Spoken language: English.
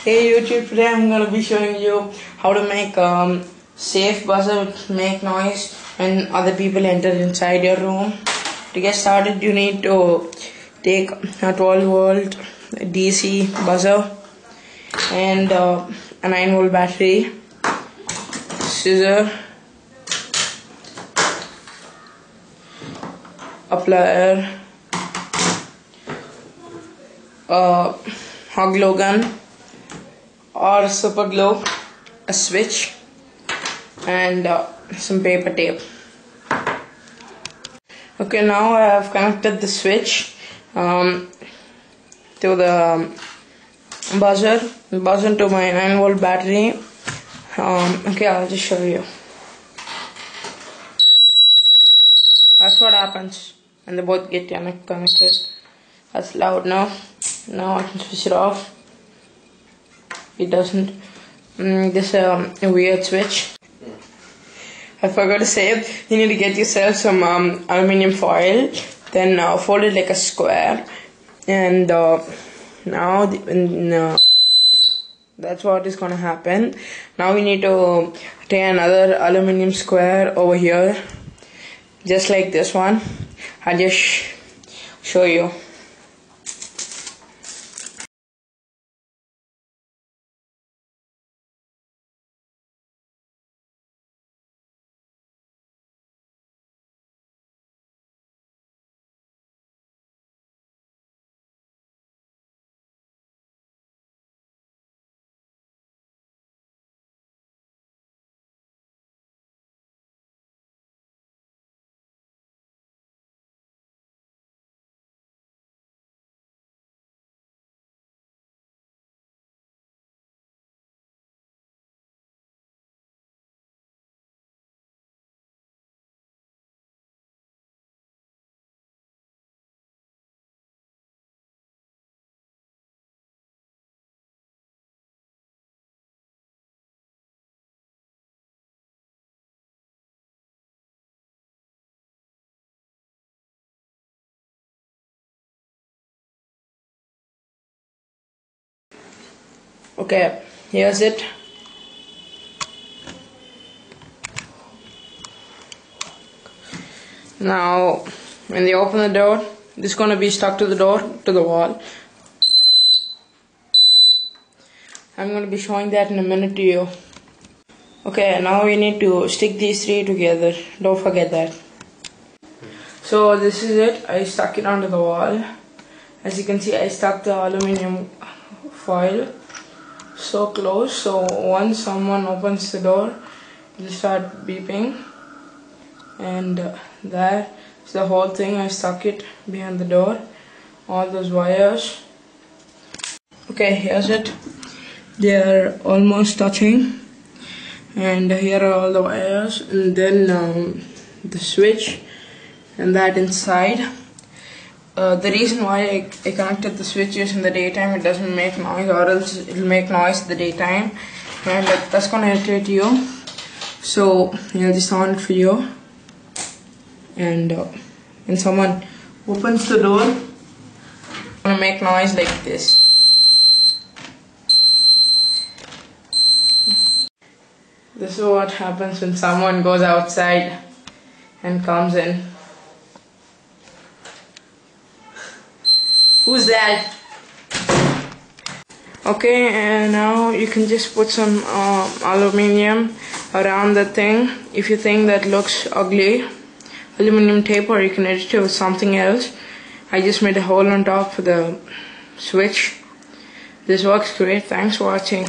Hey YouTube, today I'm going to be showing you how to make safe buzzer which make noise when other people enter inside your room. To get started, you need to take a 12 volt DC buzzer and a 9 volt battery, scissor, a plier, a hot glue gun or super glue, a switch, and some paper tape. Okay, now I have connected the switch to the buzzer to my 9 volt battery. Okay, I'll just show you. That's what happens when they both get connected. That's loud now. Now I can switch it off. It doesn't. This a weird switch. I forgot to say, you need to get yourself some aluminium foil, then fold it like a square, and that's what is gonna happen. Now we need to take another aluminium square over here, just like this one. I'll just show you. Okay, here's it. Now, when they open the door, this is going to be stuck to the door, to the wall. I'm going to be showing that in a minute to you. Okay, now we need to stick these three together. Don't forget that. So this is it. I stuck it onto the wall. As you can see, I stuck the aluminium foil so close, so once someone opens the door, it'll start beeping, and that's the whole thing. I stuck it behind the door, all those wires. Okay, here's it. They are almost touching, and here are all the wires, and then the switch and that inside. The reason why I connected the switches in the daytime, it doesn't make noise, or else it'll make noise in the daytime, and that's gonna irritate you. So I'll just on it for you, and when someone opens the door, it's gonna make noise like this. This is what happens when someone goes outside and comes in. Who's that? Okay, and now you can just put some aluminium around the thing. If you think that looks ugly, aluminum tape, or you can edit it with something else. I just made a hole on top for the switch. This works great. Thanks for watching.